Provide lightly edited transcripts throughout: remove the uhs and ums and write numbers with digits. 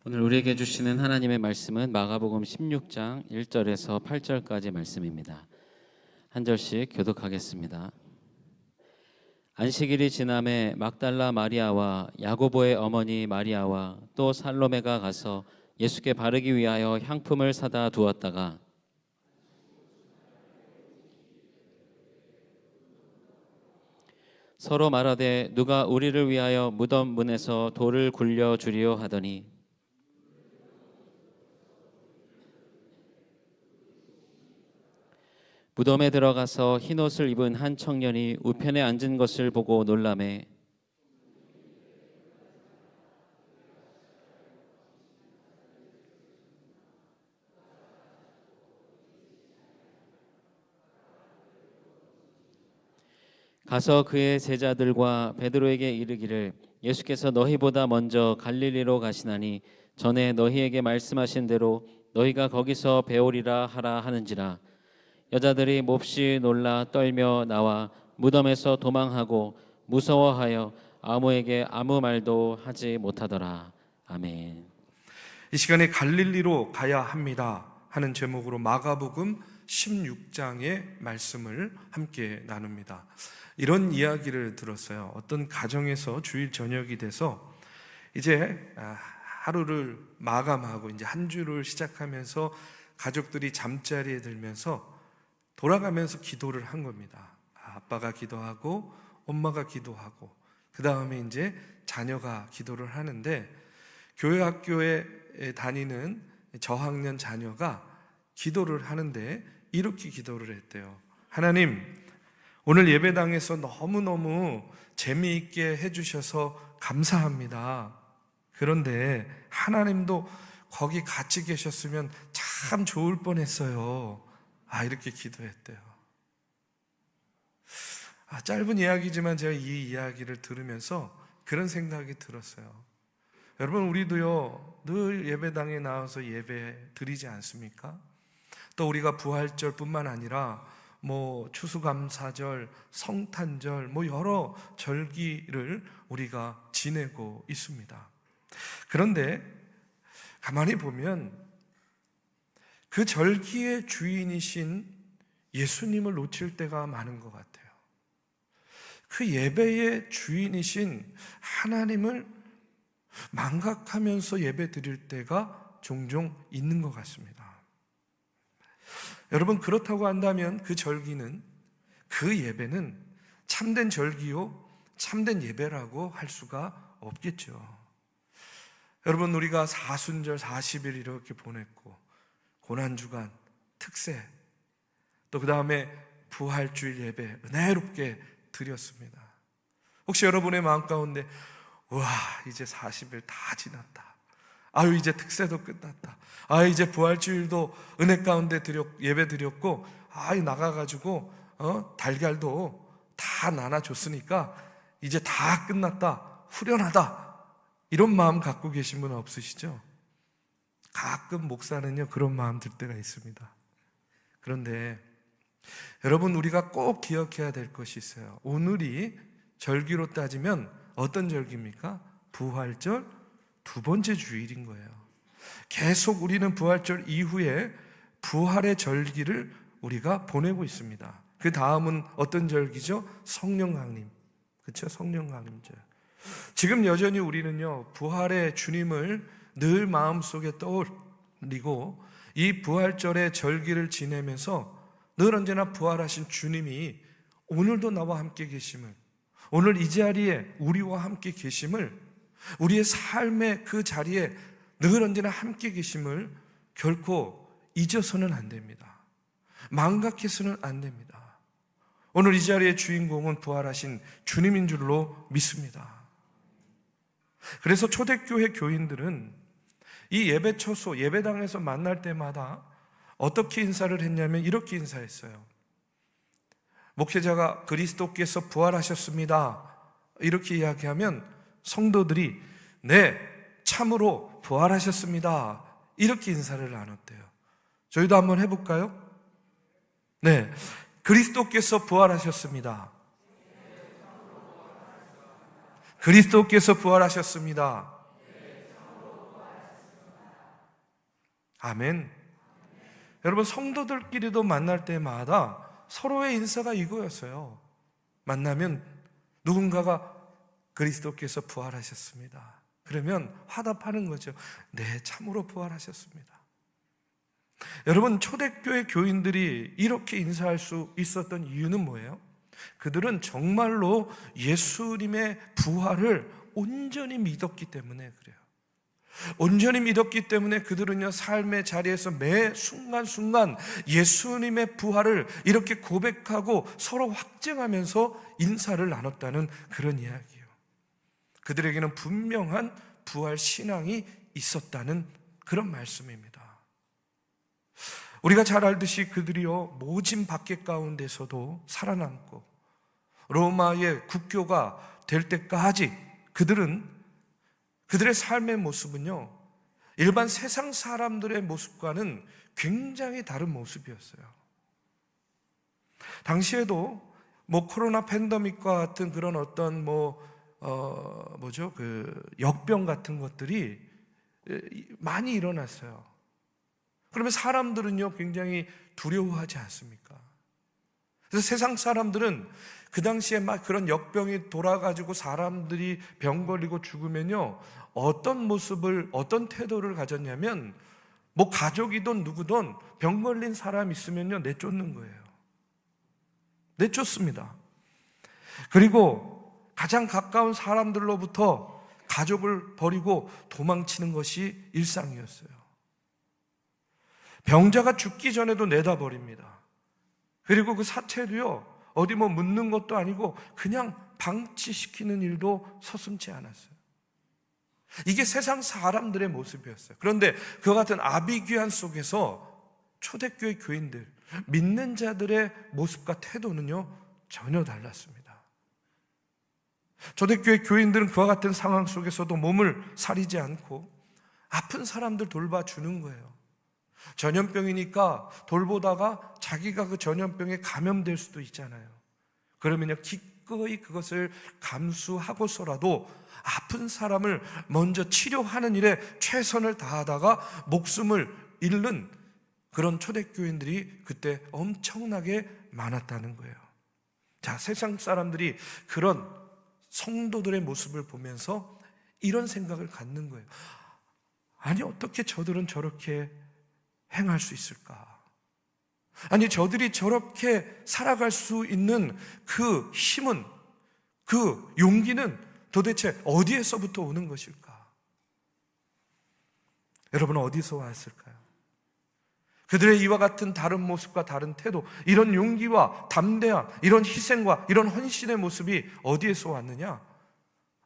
오늘 우리에게 주시는 하나님의 말씀은 마가복음 16장 1절에서 8절까지 말씀입니다. 한 절씩 교독하겠습니다. 안식일이 지남에 막달라 마리아와 야고보의 어머니 마리아와 또 살로메가 가서 예수께 바르기 위하여 향품을 사다 두었다가 서로 말하되 누가 우리를 위하여 무덤 문에서 돌을 굴려 주리요 하더니 무덤에 들어가서 흰옷을 입은 한 청년이 우편에 앉은 것을 보고 놀라매 가서 그의 제자들과 베드로에게 이르기를 예수께서 너희보다 먼저 갈릴리로 가시나니 전에 너희에게 말씀하신 대로 너희가 거기서 배우리라 하라 하는지라. 여자들이 몹시 놀라 떨며 나와 무덤에서 도망하고 무서워하여 아무에게 아무 말도 하지 못하더라. 아멘. 이 시간에 갈릴리로 가야 합니다 하는 제목으로 마가복음 16장의 말씀을 함께 나눕니다. 이런 이야기를 들었어요. 어떤 가정에서 주일 저녁이 돼서 이제 하루를 마감하고 이제 한 주를 시작하면서 가족들이 잠자리에 들면서 돌아가면서 기도를 한 겁니다. 아빠가 기도하고 엄마가 기도하고 그 다음에 이제 자녀가 기도를 하는데 교회 학교에 다니는 저학년 자녀가 기도를 하는데 이렇게 기도를 했대요. 하나님, 오늘 예배당에서 너무너무 재미있게 해주셔서 감사합니다. 그런데 하나님도 거기 같이 계셨으면 참 좋을 뻔했어요. 이렇게 기도했대요. 짧은 이야기지만 제가 이 이야기를 들으면서 그런 생각이 들었어요. 여러분, 우리도요 늘 예배당에 나와서 예배 드리지 않습니까? 또 우리가 부활절 뿐만 아니라 추수감사절, 성탄절, 여러 절기를 우리가 지내고 있습니다. 그런데 가만히 보면 그 절기의 주인이신 예수님을 놓칠 때가 많은 것 같아요. 그 예배의 주인이신 하나님을 망각하면서 예배 드릴 때가 종종 있는 것 같습니다. 여러분, 그렇다고 한다면 그 절기는, 그 예배는 참된 절기요, 참된 예배라고 할 수가 없겠죠. 여러분, 우리가 사순절 40일 이렇게 보냈고 고난주간, 특세, 또 그 다음에 부활주일 예배 은혜롭게 드렸습니다. 혹시 여러분의 마음 가운데 이제 40일 다 지났다, 이제 특세도 끝났다, 이제 부활주일도 은혜 가운데 예배 드렸고 나가가지고 달걀도 다 나눠줬으니까 이제 다 끝났다, 후련하다, 이런 마음 갖고 계신 분 없으시죠? 가끔 목사는요 그런 마음 들 때가 있습니다. 그런데 여러분, 우리가 꼭 기억해야 될 것이 있어요. 오늘이 절기로 따지면 어떤 절기입니까? 부활절 두 번째 주일인 거예요. 계속 우리는 부활절 이후에 부활의 절기를 우리가 보내고 있습니다. 그 다음은 어떤 절기죠? 성령 강림. 그렇죠? 성령 강림절. 지금 여전히 우리는요 부활의 주님을 늘 마음속에 떠올리고 이 부활절의 절기를 지내면서 늘 언제나 부활하신 주님이 오늘도 나와 함께 계심을, 오늘 이 자리에 우리와 함께 계심을, 우리의 삶의 그 자리에 늘 언제나 함께 계심을 결코 잊어서는 안 됩니다. 망각해서는 안 됩니다. 오늘 이 자리의 주인공은 부활하신 주님인 줄로 믿습니다. 그래서 초대교회 교인들은 이 예배 처소, 예배당에서 만날 때마다 어떻게 인사를 했냐면 이렇게 인사했어요. 목회자가 그리스도께서 부활하셨습니다 이렇게 이야기하면 성도들이 네, 참으로 부활하셨습니다 이렇게 인사를 나눴대요. 저희도 한번 해볼까요? 네, 그리스도께서 부활하셨습니다. 그리스도께서 부활하셨습니다. 아멘. 여러분, 성도들끼리도 만날 때마다 서로의 인사가 이거였어요. 만나면 누군가가 그리스도께서 부활하셨습니다. 그러면 화답하는 거죠. 네, 참으로 부활하셨습니다. 여러분, 초대교회 교인들이 이렇게 인사할 수 있었던 이유는 뭐예요? 그들은 정말로 예수님의 부활을 온전히 믿었기 때문에 그래요. 온전히 믿었기 때문에 그들은요, 삶의 자리에서 매 순간순간 예수님의 부활을 이렇게 고백하고 서로 확증하면서 인사를 나눴다는 그런 이야기예요. 그들에게는 분명한 부활 신앙이 있었다는 그런 말씀입니다. 우리가 잘 알듯이 그들이요, 모진 박해 가운데서도 살아남고 로마의 국교가 될 때까지 그들의 삶의 모습은요, 일반 세상 사람들의 모습과는 굉장히 다른 모습이었어요. 당시에도 코로나 팬데믹과 같은 그런 어떤 역병 같은 것들이 많이 일어났어요. 그러면 사람들은요, 굉장히 두려워하지 않습니까? 그래서 세상 사람들은 그 당시에 막 그런 역병이 돌아가지고 사람들이 병 걸리고 죽으면요, 어떤 모습을, 어떤 태도를 가졌냐면, 가족이든 누구든 병 걸린 사람 있으면요, 내쫓는 거예요. 내쫓습니다. 그리고 가장 가까운 사람들로부터 가족을 버리고 도망치는 것이 일상이었어요. 병자가 죽기 전에도 내다 버립니다. 그리고 그 사체도요, 어디 묻는 것도 아니고 그냥 방치시키는 일도 서슴지 않았어요. 이게 세상 사람들의 모습이었어요. 그런데 그와 같은 아비규환 속에서 초대교회 교인들, 믿는 자들의 모습과 태도는요, 전혀 달랐습니다. 초대교회 교인들은 그와 같은 상황 속에서도 몸을 사리지 않고 아픈 사람들 돌봐주는 거예요. 전염병이니까 돌보다가 자기가 그 전염병에 감염될 수도 있잖아요. 그러면요, 기꺼이 그것을 감수하고서라도 아픈 사람을 먼저 치료하는 일에 최선을 다하다가 목숨을 잃는 그런 초대교인들이 그때 엄청나게 많았다는 거예요. 자, 세상 사람들이 그런 성도들의 모습을 보면서 이런 생각을 갖는 거예요. 아니, 어떻게 저들은 저렇게 행할 수 있을까? 아니, 저들이 저렇게 살아갈 수 있는 그 힘은, 그 용기는 도대체 어디에서부터 오는 것일까? 여러분, 어디서 왔을까요? 그들의 이와 같은 다른 모습과 다른 태도, 이런 용기와 담대함, 이런 희생과 이런 헌신의 모습이 어디에서 왔느냐?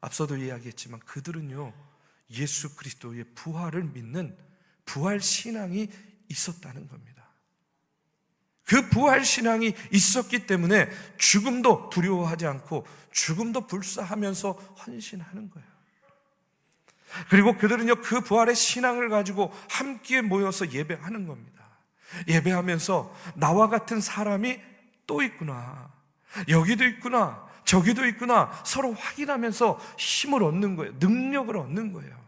앞서도 이야기했지만 그들은요, 예수 그리스도의 부활을 믿는 부활 신앙이 있었다는 겁니다. 그 부활 신앙이 있었기 때문에 죽음도 두려워하지 않고 죽음도 불사하면서 헌신하는 거예요. 그리고 그들은요, 그 부활의 신앙을 가지고 함께 모여서 예배하는 겁니다. 예배하면서 나와 같은 사람이 또 있구나, 여기도 있구나, 저기도 있구나, 서로 확인하면서 힘을 얻는 거예요. 능력을 얻는 거예요.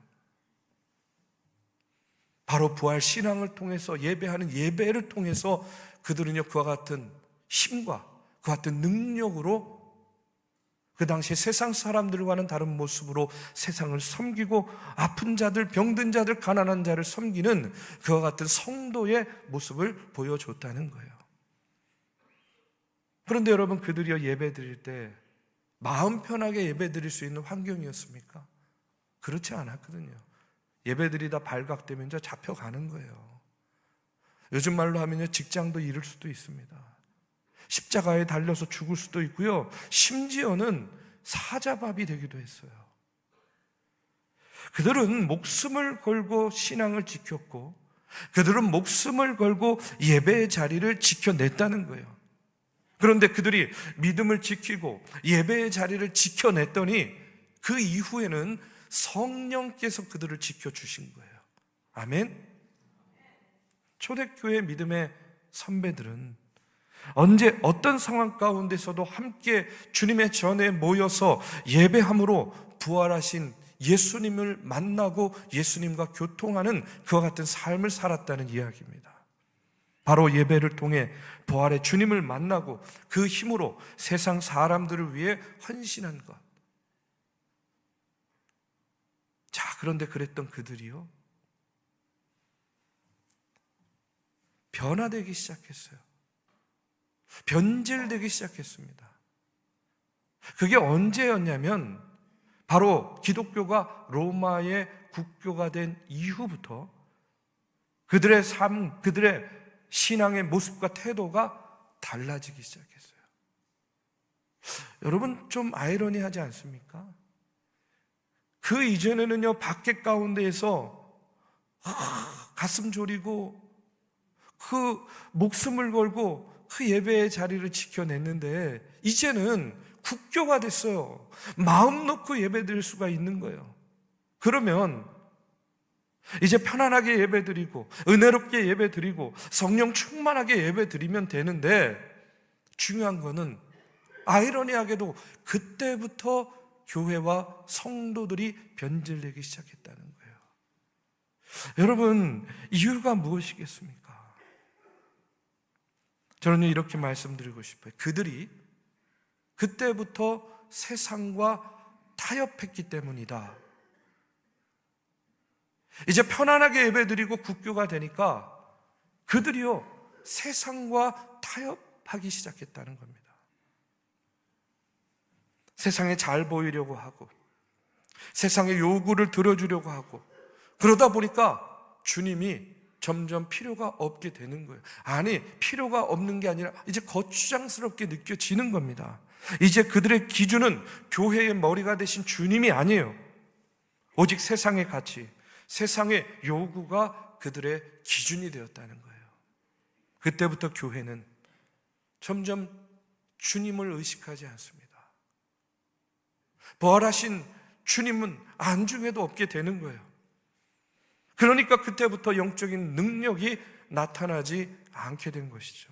바로 부활 신앙을 통해서, 예배하는 예배를 통해서 그들은요, 그와 같은 힘과 그와 같은 능력으로 그 당시 세상 사람들과는 다른 모습으로 세상을 섬기고 아픈 자들, 병든 자들, 가난한 자를 섬기는 그와 같은 성도의 모습을 보여줬다는 거예요. 그런데 여러분, 그들이 예배 드릴 때 마음 편하게 예배 드릴 수 있는 환경이었습니까? 그렇지 않았거든요. 예배 드리다 발각되면 잡혀가는 거예요. 요즘 말로 하면요, 직장도 잃을 수도 있습니다. 십자가에 달려서 죽을 수도 있고요, 심지어는 사자밥이 되기도 했어요. 그들은 목숨을 걸고 신앙을 지켰고, 그들은 목숨을 걸고 예배의 자리를 지켜냈다는 거예요. 그런데 그들이 믿음을 지키고 예배의 자리를 지켜냈더니 그 이후에는 성령께서 그들을 지켜주신 거예요. 아멘. 초대교회 믿음의 선배들은 언제 어떤 상황 가운데서도 함께 주님의 전에 모여서 예배함으로 부활하신 예수님을 만나고 예수님과 교통하는 그와 같은 삶을 살았다는 이야기입니다. 바로 예배를 통해 부활의 주님을 만나고 그 힘으로 세상 사람들을 위해 헌신한 것. 자, 그런데 그랬던 그들이요, 변화되기 시작했어요. 변질되기 시작했습니다. 그게 언제였냐면 바로 기독교가 로마의 국교가 된 이후부터 그들의 삶, 그들의 신앙의 모습과 태도가 달라지기 시작했어요. 여러분, 좀 아이러니하지 않습니까? 그 이전에는요, 밖에 가운데에서 가슴 졸이고 그 목숨을 걸고 그 예배의 자리를 지켜냈는데 이제는 국교가 됐어요. 마음 놓고 예배 드릴 수가 있는 거예요. 그러면 이제 편안하게 예배 드리고 은혜롭게 예배 드리고 성령 충만하게 예배 드리면 되는데, 중요한 거는 아이러니하게도 그때부터 교회와 성도들이 변질되기 시작했다는 거예요. 여러분, 이유가 무엇이겠습니까? 저는 이렇게 말씀드리고 싶어요. 그들이 그때부터 세상과 타협했기 때문이다. 이제 편안하게 예배드리고 국교가 되니까 그들이요, 세상과 타협하기 시작했다는 겁니다. 세상에 잘 보이려고 하고 세상의 요구를 들어주려고 하고, 그러다 보니까 주님이 점점 필요가 없게 되는 거예요. 아니, 필요가 없는 게 아니라 이제 거추장스럽게 느껴지는 겁니다. 이제 그들의 기준은 교회의 머리가 되신 주님이 아니에요. 오직 세상의 가치, 세상의 요구가 그들의 기준이 되었다는 거예요. 그때부터 교회는 점점 주님을 의식하지 않습니다. 부활하신 주님은 안중에도 없게 되는 거예요. 그러니까 그때부터 영적인 능력이 나타나지 않게 된 것이죠.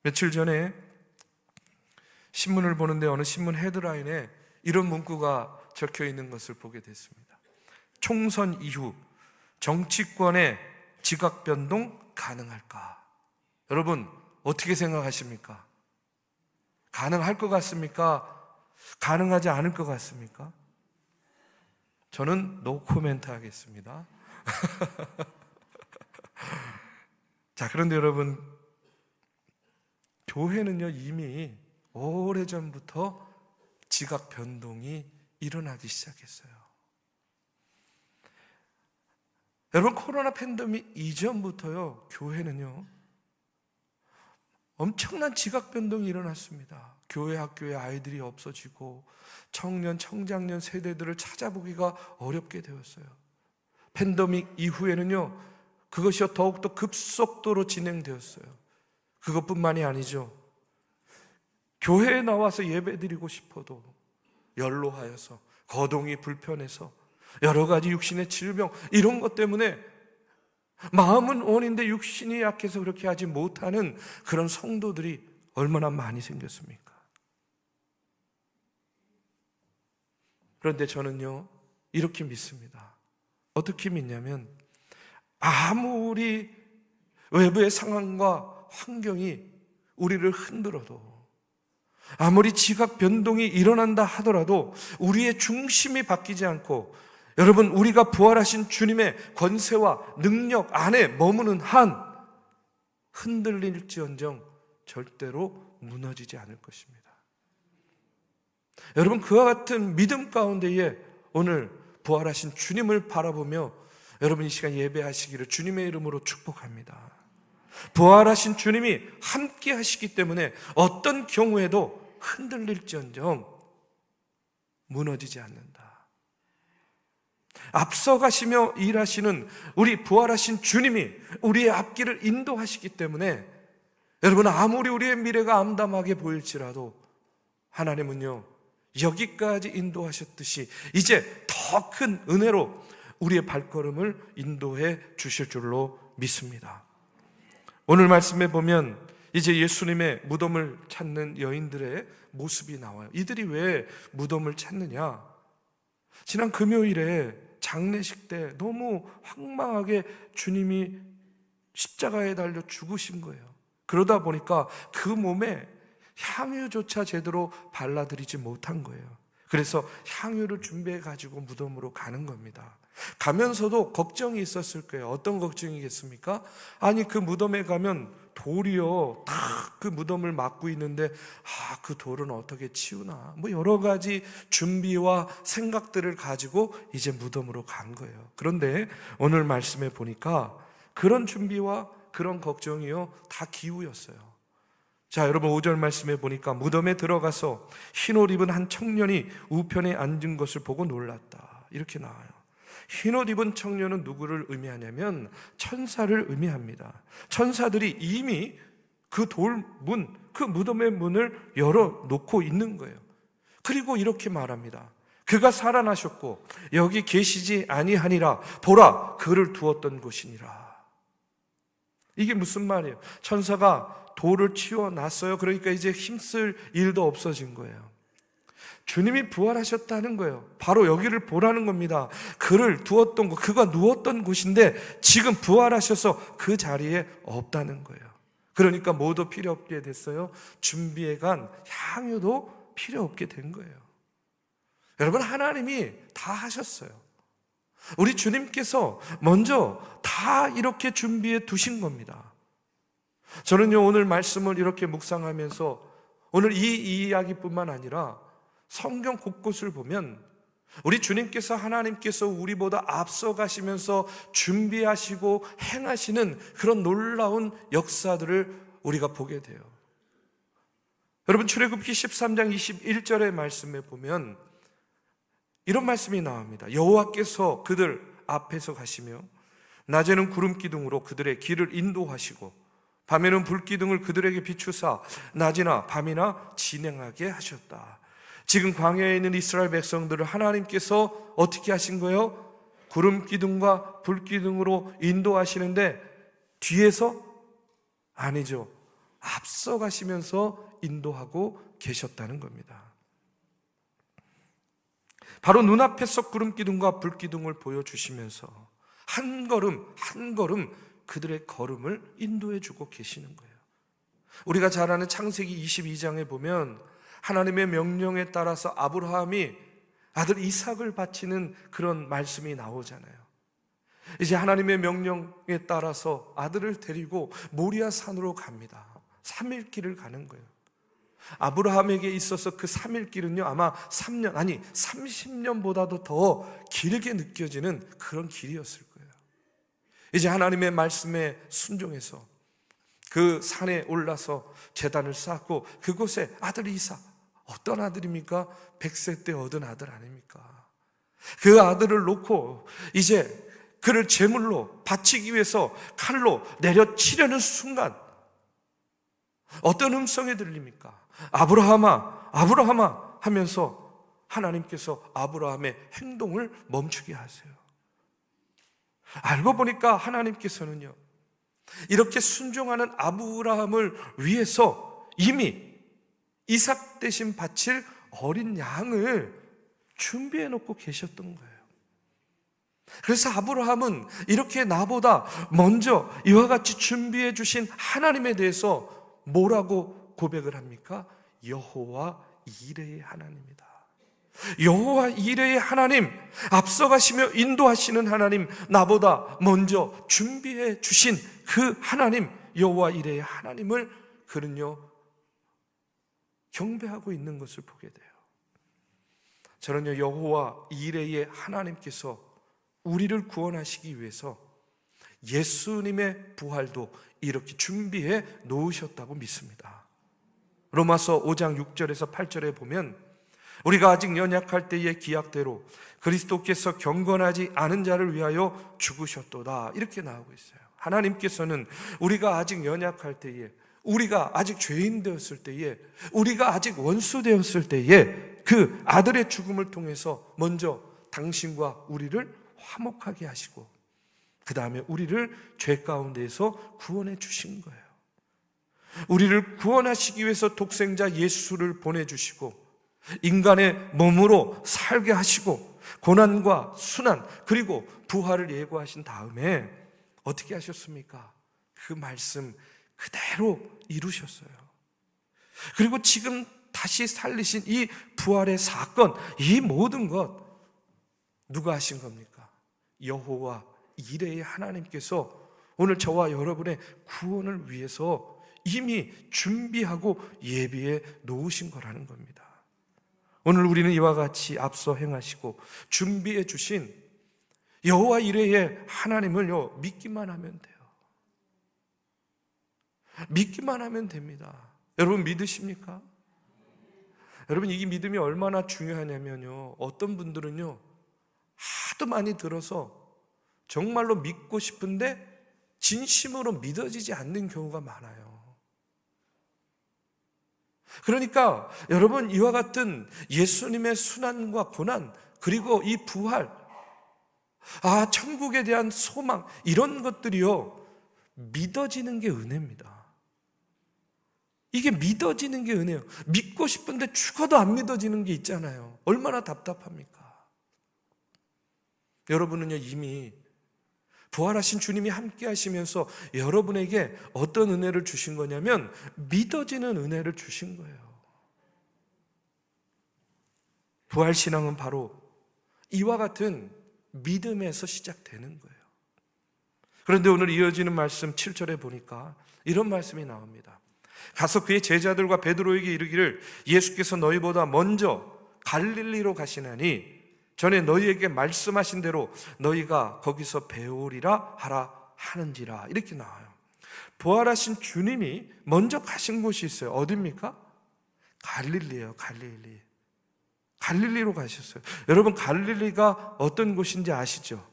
며칠 전에 신문을 보는데 어느 신문 헤드라인에 이런 문구가 적혀 있는 것을 보게 됐습니다. 총선 이후 정치권의 지각 변동 가능할까? 여러분, 어떻게 생각하십니까? 가능할 것 같습니까? 가능하지 않을 것 같습니까? 저는 노 코멘트 하겠습니다. 자, 그런데 여러분, 교회는요, 이미 오래전부터 지각 변동이 일어나기 시작했어요. 여러분, 코로나 팬데믹 이전부터요, 교회는요, 엄청난 지각 변동이 일어났습니다. 교회 학교에 아이들이 없어지고 청년, 청장년 세대들을 찾아보기가 어렵게 되었어요. 팬데믹 이후에는요, 그것이 더욱더 급속도로 진행되었어요. 그것뿐만이 아니죠. 교회에 나와서 예배드리고 싶어도 연로하여서, 거동이 불편해서, 여러 가지 육신의 질병, 이런 것 때문에 마음은 원인데 육신이 약해서 그렇게 하지 못하는 그런 성도들이 얼마나 많이 생겼습니까? 그런데 저는요, 이렇게 믿습니다. 어떻게 믿냐면, 아무리 외부의 상황과 환경이 우리를 흔들어도, 아무리 지각 변동이 일어난다 하더라도 우리의 중심이 바뀌지 않고, 여러분, 우리가 부활하신 주님의 권세와 능력 안에 머무는 한 흔들릴지언정 절대로 무너지지 않을 것입니다. 여러분, 그와 같은 믿음 가운데에 오늘 부활하신 주님을 바라보며 여러분 이 시간 예배하시기를 주님의 이름으로 축복합니다. 부활하신 주님이 함께 하시기 때문에 어떤 경우에도 흔들릴지언정 무너지지 않는다. 앞서가시며 일하시는 우리 부활하신 주님이 우리의 앞길을 인도하시기 때문에 여러분, 아무리 우리의 미래가 암담하게 보일지라도 하나님은요, 여기까지 인도하셨듯이 이제 더 큰 은혜로 우리의 발걸음을 인도해 주실 줄로 믿습니다. 오늘 말씀에 보면 이제 예수님의 무덤을 찾는 여인들의 모습이 나와요. 이들이 왜 무덤을 찾느냐? 지난 금요일에 장례식 때 너무 황망하게 주님이 십자가에 달려 죽으신 거예요. 그러다 보니까 그 몸에 향유조차 제대로 발라드리지 못한 거예요. 그래서 향유를 준비해 가지고 무덤으로 가는 겁니다. 가면서도 걱정이 있었을 거예요. 어떤 걱정이겠습니까? 아니, 그 무덤에 가면 돌이요 다 그 무덤을 막고 있는데 그 돌은 어떻게 치우나, 뭐 여러 가지 준비와 생각들을 가지고 이제 무덤으로 간 거예요. 그런데 오늘 말씀에 보니까 그런 준비와 그런 걱정이요 다 기우였어요. 자, 여러분 5절 말씀에 보니까 무덤에 들어가서 흰옷 입은 한 청년이 우편에 앉은 것을 보고 놀랐다, 이렇게 나와요. 흰옷 입은 청년은 누구를 의미하냐면 천사를 의미합니다. 천사들이 이미 그 돌문, 그 무덤의 문을 열어놓고 있는 거예요. 그리고 이렇게 말합니다. 그가 살아나셨고 여기 계시지 아니하니라. 보라, 그를 두었던 곳이니라. 이게 무슨 말이에요? 천사가 돌을 치워놨어요. 그러니까 이제 힘쓸 일도 없어진 거예요. 주님이 부활하셨다는 거예요. 바로 여기를 보라는 겁니다. 그를 두었던 곳, 그가 누웠던 곳인데 지금 부활하셔서 그 자리에 없다는 거예요. 그러니까 뭐도 필요 없게 됐어요? 준비해 간 향유도 필요 없게 된 거예요. 여러분, 하나님이 다 하셨어요. 우리 주님께서 먼저 다 이렇게 준비해 두신 겁니다. 저는요, 오늘 말씀을 이렇게 묵상하면서 오늘 이 이야기뿐만 아니라 성경 곳곳을 보면 우리 주님께서, 하나님께서 우리보다 앞서 가시면서 준비하시고 행하시는 그런 놀라운 역사들을 우리가 보게 돼요. 여러분, 출애굽기 13장 21절의 말씀에 보면 이런 말씀이 나옵니다. 여호와께서 그들 앞에서 가시며 낮에는 구름 기둥으로 그들의 길을 인도하시고 밤에는 불 기둥을 그들에게 비추사 낮이나 밤이나 진행하게 하셨다. 지금 광야에 있는 이스라엘 백성들을 하나님께서 어떻게 하신 거예요? 구름 기둥과 불 기둥으로 인도하시는데 뒤에서? 아니죠. 앞서 가시면서 인도하고 계셨다는 겁니다. 바로 눈앞에서 구름 기둥과 불 기둥을 보여주시면서 한 걸음 한 걸음 그들의 걸음을 인도해 주고 계시는 거예요. 우리가 잘 아는 창세기 22장에 보면 하나님의 명령에 따라서 아브라함이 아들 이삭을 바치는 그런 말씀이 나오잖아요. 이제 하나님의 명령에 따라서 아들을 데리고 모리아 산으로 갑니다. 3일 길을 가는 거예요. 아브라함에게 있어서 그 3일 길은요 아마 3년 아니 30년보다도 더 길게 느껴지는 그런 길이었을 거예요. 이제 하나님의 말씀에 순종해서 그 산에 올라서 제단을 쌓고 그곳에 아들 이삭, 어떤 아들입니까? 100세 때 얻은 아들 아닙니까? 그 아들을 놓고 이제 그를 제물로 바치기 위해서 칼로 내려치려는 순간 어떤 음성이 들립니까? 아브라함아, 아브라함아 하면서 하나님께서 아브라함의 행동을 멈추게 하세요. 알고 보니까 하나님께서는요 이렇게 순종하는 아브라함을 위해서 이미 이삭 대신 바칠 어린 양을 준비해 놓고 계셨던 거예요. 그래서 아브라함은 이렇게 나보다 먼저 이와 같이 준비해 주신 하나님에 대해서 뭐라고 고백을 합니까? 여호와 이레의 하나님이다. 여호와 이레의 하나님, 앞서가시며 인도하시는 하나님, 나보다 먼저 준비해 주신 그 하나님, 여호와 이레의 하나님을 그는요 경배하고 있는 것을 보게 돼요. 저는요 여호와 이레의 하나님께서 우리를 구원하시기 위해서 예수님의 부활도 이렇게 준비해 놓으셨다고 믿습니다. 로마서 5장 6절에서 8절에 보면 우리가 아직 연약할 때의 기약대로 그리스도께서 경건하지 않은 자를 위하여 죽으셨도다, 이렇게 나오고 있어요. 하나님께서는 우리가 아직 연약할 때에, 우리가 아직 죄인 되었을 때에, 우리가 아직 원수 되었을 때에 그 아들의 죽음을 통해서 먼저 당신과 우리를 화목하게 하시고 그 다음에 우리를 죄 가운데에서 구원해 주신 거예요. 우리를 구원하시기 위해서 독생자 예수를 보내주시고 인간의 몸으로 살게 하시고 고난과 순환 그리고 부활을 예고하신 다음에 어떻게 하셨습니까? 그 말씀 그대로 이루셨어요. 그리고 지금 다시 살리신 이 부활의 사건, 이 모든 것 누가 하신 겁니까? 여호와 이레의 하나님께서 오늘 저와 여러분의 구원을 위해서 이미 준비하고 예비해 놓으신 거라는 겁니다. 오늘 우리는 이와 같이 앞서 행하시고 준비해 주신 여호와 이레의 하나님을요 믿기만 하면 돼요. 믿기만 하면 됩니다. 여러분 믿으십니까? 여러분 이 믿음이 얼마나 중요하냐면요, 어떤 분들은요 하도 많이 들어서 정말로 믿고 싶은데 진심으로 믿어지지 않는 경우가 많아요. 그러니까 여러분 이와 같은 예수님의 순환과 고난 그리고 이 부활, 천국에 대한 소망, 이런 것들이요 믿어지는 게 은혜입니다. 이게 믿어지는 게 은혜예요. 믿고 싶은데 죽어도 안 믿어지는 게 있잖아요. 얼마나 답답합니까? 여러분은요 이미 부활하신 주님이 함께 하시면서 여러분에게 어떤 은혜를 주신 거냐면 믿어지는 은혜를 주신 거예요. 부활신앙은 바로 이와 같은 믿음에서 시작되는 거예요. 그런데 오늘 이어지는 말씀 7절에 보니까 이런 말씀이 나옵니다. 가서 그의 제자들과 베드로에게 이르기를 예수께서 너희보다 먼저 갈릴리로 가시나니 전에 너희에게 말씀하신 대로 너희가 거기서 배우리라 하라 하는지라. 이렇게 나와요. 부활하신 주님이 먼저 가신 곳이 있어요. 어디입니까? 갈릴리예요. 갈릴리로 가셨어요. 여러분 갈릴리가 어떤 곳인지 아시죠?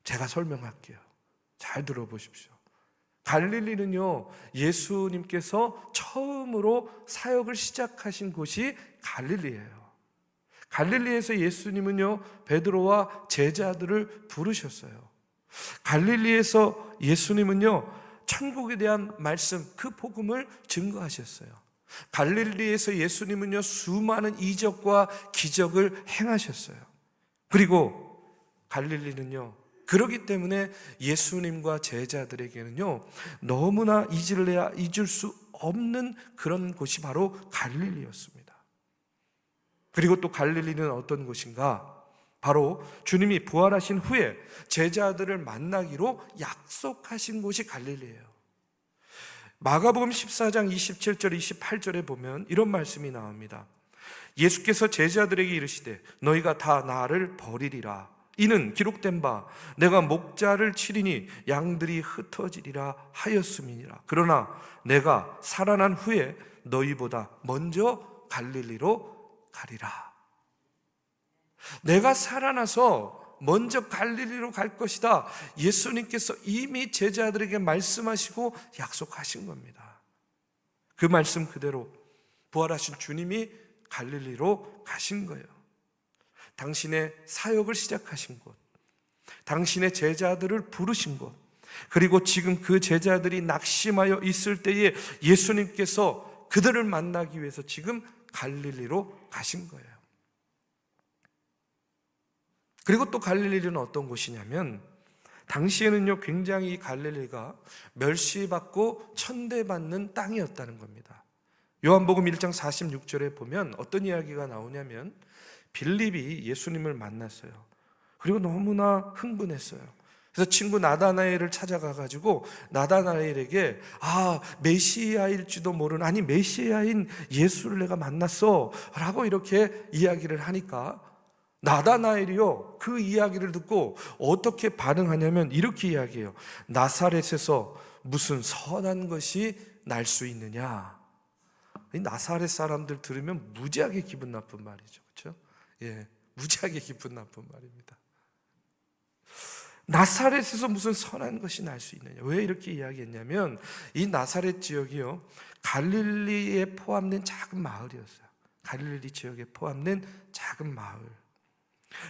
제가 설명할게요. 잘 들어보십시오. 갈릴리는요 예수님께서 처음으로 사역을 시작하신 곳이 갈릴리예요. 갈릴리에서 예수님은요 베드로와 제자들을 부르셨어요. 갈릴리에서 예수님은요 천국에 대한 말씀, 그 복음을 증거하셨어요. 갈릴리에서 예수님은요 수많은 이적과 기적을 행하셨어요. 그리고 갈릴리는요 그렇기 때문에 예수님과 제자들에게는요 너무나 잊을 수 없는 그런 곳이 바로 갈릴리였습니다. 그리고 또 갈릴리는 어떤 곳인가? 바로 주님이 부활하신 후에 제자들을 만나기로 약속하신 곳이 갈릴리예요. 마가복음 14장 27절 28절에 보면 이런 말씀이 나옵니다. 예수께서 제자들에게 이르시되 너희가 다 나를 버리리라. 이는 기록된 바 내가 목자를 치리니 양들이 흩어지리라 하였음이니라. 그러나 내가 살아난 후에 너희보다 먼저 갈릴리로 가리라. 내가 살아나서 먼저 갈릴리로 갈 것이다. 예수님께서 이미 제자들에게 말씀하시고 약속하신 겁니다. 그 말씀 그대로 부활하신 주님이 갈릴리로 가신 거예요. 당신의 사역을 시작하신 곳, 당신의 제자들을 부르신 곳, 그리고 지금 그 제자들이 낙심하여 있을 때에 예수님께서 그들을 만나기 위해서 지금 갈릴리로 가신 거예요. 그리고 또 갈릴리는 어떤 곳이냐면 당시에는요 굉장히 갈릴리가 멸시받고 천대받는 땅이었다는 겁니다. 요한복음 1장 46절에 보면 어떤 이야기가 나오냐면 빌립이 예수님을 만났어요. 그리고 너무나 흥분했어요. 그래서 친구 나다나엘을 찾아가가지고 나다나엘에게 메시아일지도 모르는, 아니 메시아인 예수를 내가 만났어 라고 이렇게 이야기를 하니까 나다나엘이요 그 이야기를 듣고 어떻게 반응하냐면 이렇게 이야기해요. 나사렛에서 무슨 선한 것이 날 수 있느냐. 이 나사렛 사람들 들으면 무지하게 기분 나쁜 말이죠. 그렇죠? 예, 무지하게 기분 나쁜 말입니다. 나사렛에서 무슨 선한 것이 날 수 있느냐. 왜 이렇게 이야기했냐면 이 나사렛 지역이요 갈릴리에 포함된 작은 마을이었어요. 갈릴리 지역에 포함된 작은 마을.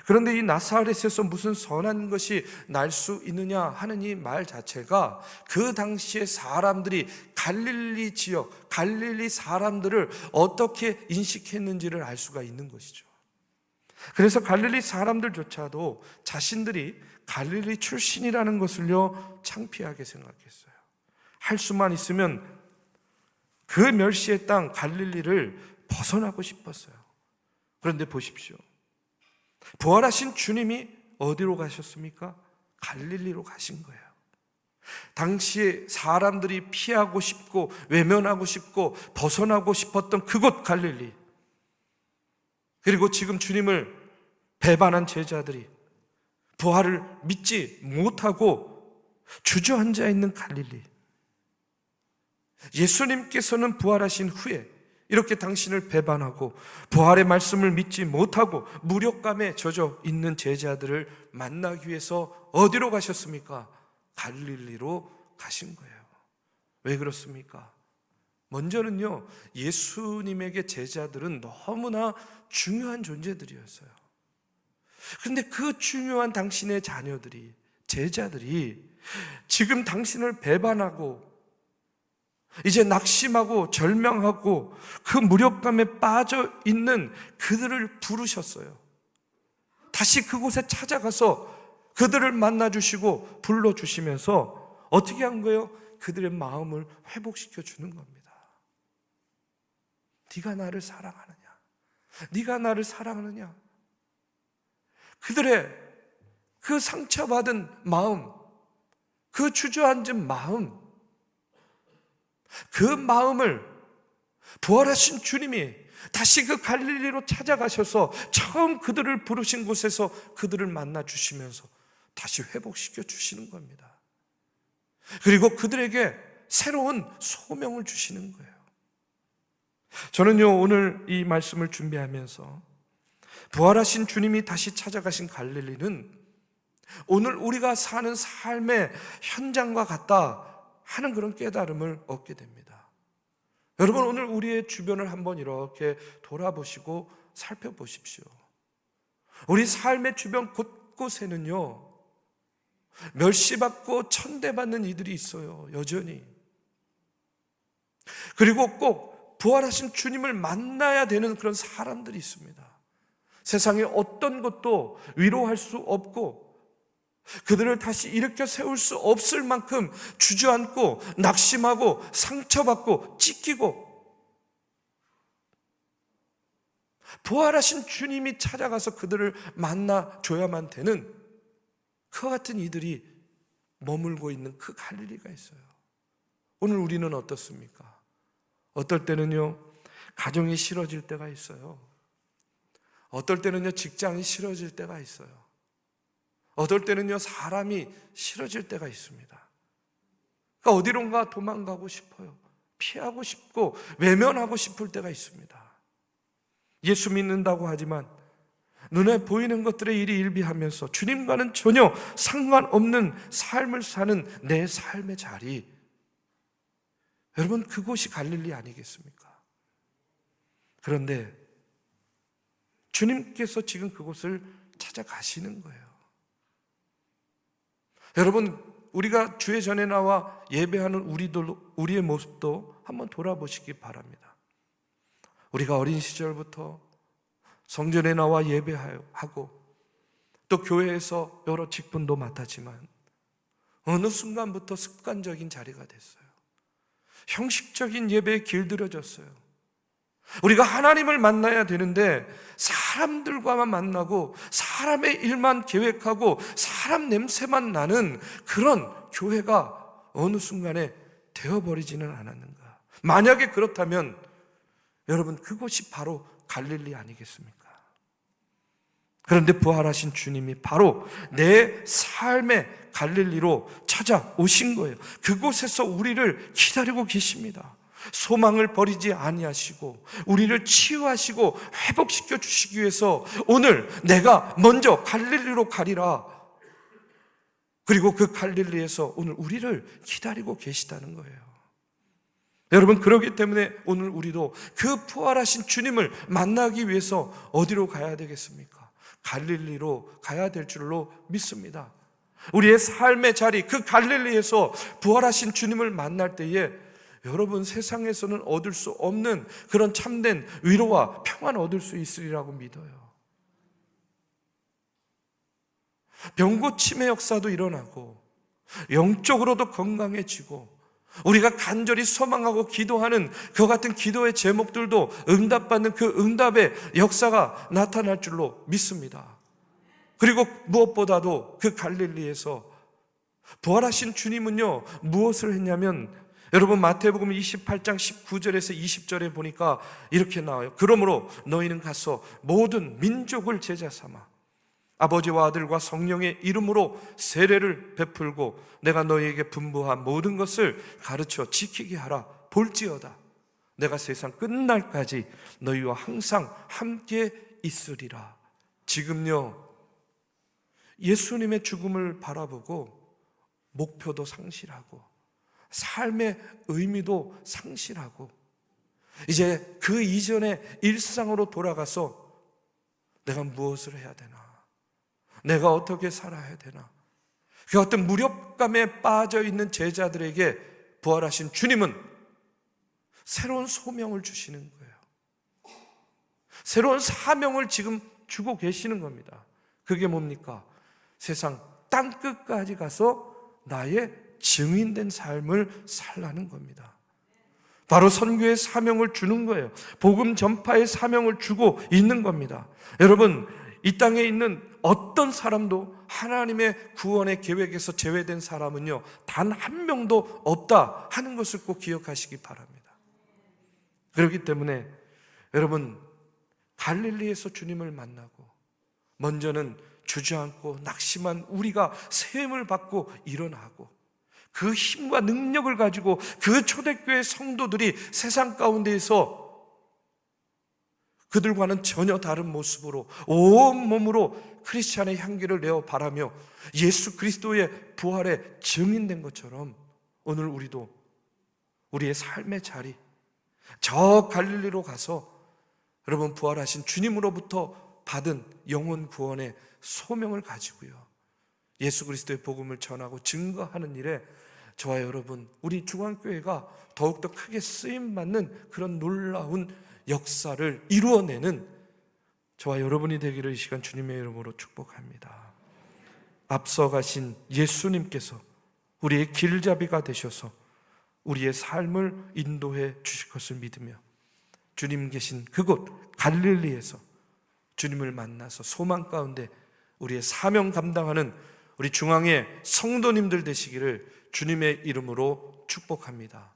그런데 이 나사렛에서 무슨 선한 것이 날 수 있느냐 하는 이 말 자체가 그 당시에 사람들이 갈릴리 지역, 갈릴리 사람들을 어떻게 인식했는지를 알 수가 있는 것이죠. 그래서 갈릴리 사람들조차도 자신들이 갈릴리 출신이라는 것을요 창피하게 생각했어요. 할 수만 있으면 그 멸시의 땅 갈릴리를 벗어나고 싶었어요. 그런데 보십시오. 부활하신 주님이 어디로 가셨습니까? 갈릴리로 가신 거예요. 당시에 사람들이 피하고 싶고 외면하고 싶고 벗어나고 싶었던 그곳 갈릴리, 그리고 지금 주님을 배반한 제자들이 부활을 믿지 못하고 주저앉아 있는 갈릴리, 예수님께서는 부활하신 후에 이렇게 당신을 배반하고 부활의 말씀을 믿지 못하고 무력감에 젖어 있는 제자들을 만나기 위해서 어디로 가셨습니까? 갈릴리로 가신 거예요. 왜 그렇습니까? 먼저는요, 예수님에게 제자들은 너무나 중요한 존재들이었어요. 그런데 그 중요한 당신의 자녀들이, 제자들이 지금 당신을 배반하고 이제 낙심하고 절망하고 그 무력감에 빠져 있는 그들을 부르셨어요. 다시 그곳에 찾아가서 그들을 만나주시고 불러주시면서 어떻게 한 거예요? 그들의 마음을 회복시켜 주는 겁니다. 네가 나를 사랑하느냐? 네가 나를 사랑하느냐? 그들의 그 상처받은 마음, 그 주저앉은 마음, 그 마음을 부활하신 주님이 다시 그 갈릴리로 찾아가셔서 처음 그들을 부르신 곳에서 그들을 만나 주시면서 다시 회복시켜 주시는 겁니다. 그리고 그들에게 새로운 소명을 주시는 거예요. 저는요, 오늘 이 말씀을 준비하면서 부활하신 주님이 다시 찾아가신 갈릴리는 오늘 우리가 사는 삶의 현장과 같다 하는 그런 깨달음을 얻게 됩니다. 여러분, 오늘 우리의 주변을 한번 이렇게 돌아보시고 살펴보십시오. 우리 삶의 주변 곳곳에는요, 멸시받고 천대받는 이들이 있어요, 여전히. 그리고 꼭 부활하신 주님을 만나야 되는 그런 사람들이 있습니다. 세상에 어떤 것도 위로할 수 없고 그들을 다시 일으켜 세울 수 없을 만큼 주저앉고 낙심하고 상처받고 찢기고, 부활하신 주님이 찾아가서 그들을 만나줘야만 되는 그와 같은 이들이 머물고 있는 그 갈릴리가 있어요. 오늘 우리는 어떻습니까? 어떨 때는요, 가정이 싫어질 때가 있어요. 어떨 때는요, 직장이 싫어질 때가 있어요. 어떨 때는요, 사람이 싫어질 때가 있습니다. 그러니까 어디론가 도망가고 싶어요. 피하고 싶고 외면하고 싶을 때가 있습니다. 예수 믿는다고 하지만 눈에 보이는 것들의 일이 일비하면서 주님과는 전혀 상관없는 삶을 사는 내 삶의 자리, 여러분, 그곳이 갈릴리 아니겠습니까? 그런데 주님께서 지금 그곳을 찾아가시는 거예요. 여러분, 우리가 주의 전에 나와 예배하는 우리의 모습도 한번 돌아보시기 바랍니다. 우리가 어린 시절부터 성전에 나와 예배하고 또 교회에서 여러 직분도 맡았지만 어느 순간부터 습관적인 자리가 됐어요. 형식적인 예배에 길들여졌어요. 우리가 하나님을 만나야 되는데 사람들과만 만나고 사람의 일만 계획하고 사람 냄새만 나는 그런 교회가 어느 순간에 되어버리지는 않았는가? 만약에 그렇다면 여러분, 그것이 바로 갈릴리 아니겠습니까? 그런데 부활하신 주님이 바로 내 삶의 갈릴리로 찾아오신 거예요. 그곳에서 우리를 기다리고 계십니다. 소망을 버리지 아니하시고 우리를 치유하시고 회복시켜 주시기 위해서 오늘 내가 먼저 갈릴리로 가리라, 그리고 그 갈릴리에서 오늘 우리를 기다리고 계시다는 거예요. 여러분, 그렇기 때문에 오늘 우리도 그 부활하신 주님을 만나기 위해서 어디로 가야 되겠습니까? 갈릴리로 가야 될 줄로 믿습니다. 우리의 삶의 자리, 그 갈릴리에서 부활하신 주님을 만날 때에 여러분, 세상에서는 얻을 수 없는 그런 참된 위로와 평안을 얻을 수 있으리라고 믿어요. 병고침의 역사도 일어나고 영적으로도 건강해지고 우리가 간절히 소망하고 기도하는 그 같은 기도의 제목들도 응답받는 그 응답의 역사가 나타날 줄로 믿습니다. 그리고 무엇보다도 그 갈릴리에서 부활하신 주님은요, 무엇을 했냐면, 여러분 마태복음 28장 19절에서 20절에 보니까 이렇게 나와요. 그러므로 너희는 가서 모든 민족을 제자 삼아 아버지와 아들과 성령의 이름으로 세례를 베풀고 내가 너희에게 분부한 모든 것을 가르쳐 지키게 하라. 볼지어다 내가 세상 끝날까지 너희와 항상 함께 있으리라. 지금요, 예수님의 죽음을 바라보고 목표도 상실하고 삶의 의미도 상실하고 이제 그 이전의 일상으로 돌아가서 내가 무엇을 해야 되나, 내가 어떻게 살아야 되나, 그 어떤 무력감에 빠져 있는 제자들에게 부활하신 주님은 새로운 소명을 주시는 거예요. 새로운 사명을 지금 주고 계시는 겁니다. 그게 뭡니까? 세상 땅끝까지 가서 나의 증인된 삶을 살라는 겁니다. 바로 선교의 사명을 주는 거예요. 복음 전파의 사명을 주고 있는 겁니다. 여러분, 이 땅에 있는 어떤 사람도 하나님의 구원의 계획에서 제외된 사람은요, 단 한 명도 없다 하는 것을 꼭 기억하시기 바랍니다. 그렇기 때문에 여러분, 갈릴리에서 주님을 만나고 먼저는 주저앉고 낙심한 우리가 세움을 받고 일어나고 그 힘과 능력을 가지고 그 초대교회 성도들이 세상 가운데에서 그들과는 전혀 다른 모습으로 온몸으로 크리스찬의 향기를 내어 바라며 예수 그리스도의 부활에 증인된 것처럼 오늘 우리도 우리의 삶의 자리, 저 갈릴리로 가서 여러분 부활하신 주님으로부터 받은 영혼 구원의 소명을 가지고요, 예수 그리스도의 복음을 전하고 증거하는 일에 저와 여러분, 우리 중앙교회가 더욱더 크게 쓰임받는 그런 놀라운 역사를 이루어내는 저와 여러분이 되기를 이 시간 주님의 이름으로 축복합니다. 앞서 가신 예수님께서 우리의 길잡이가 되셔서 우리의 삶을 인도해 주실 것을 믿으며 주님 계신 그곳 갈릴리에서 주님을 만나서 소망 가운데 우리의 사명 감당하는 우리 중앙의 성도님들 되시기를 주님의 이름으로 축복합니다.